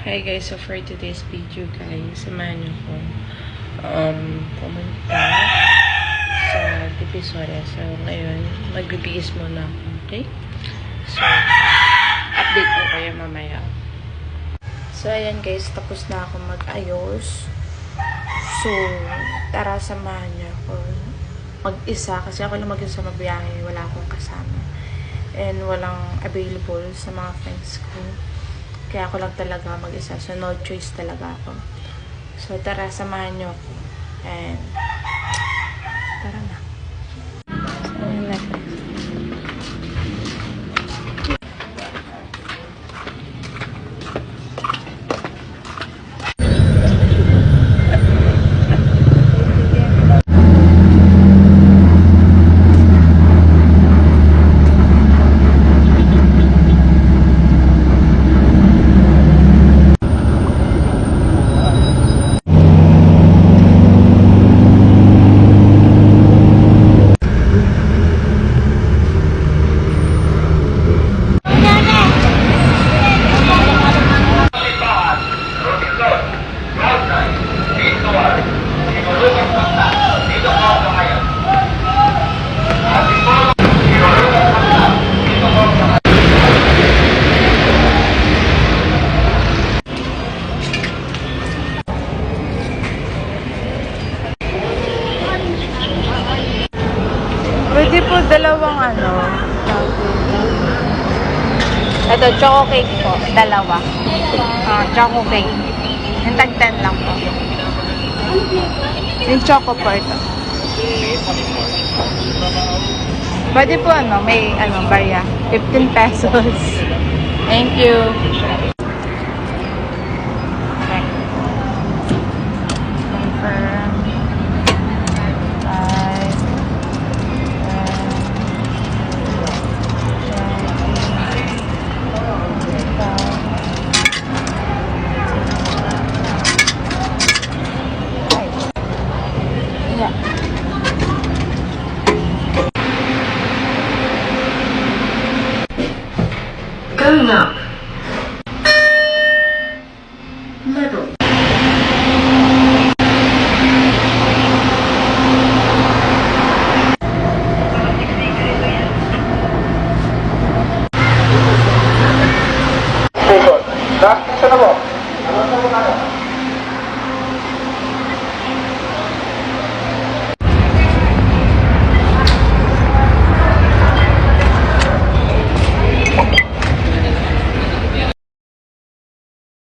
Hi guys, so for today's video guys, samahan niyo ko pumunta sa Divisoria. So ngayon, magbibihis muna ako, okay? So, update ko kayo mamaya. So ayan guys, tapos na ako mag-ayos. So, tara samahan niyo ako mag-isa kasi ako lang mag-isa magbiyahe, wala akong kasama. And walang available sa mga friends ko. Kaya ako lang talaga mag-isa. So, no choice talaga ako. So, tara, samahan nyo ako. And, tara na. So, yun na. Pwede po dalawang ito, choco cake po. Dalawa. Choco cake. Yung tag-10 lang po. Yung choco po ito. Pwede po may barya. 15 pesos. Thank you. Okay. Confirm. Going up. Level. Sa na po? Ano sa mga?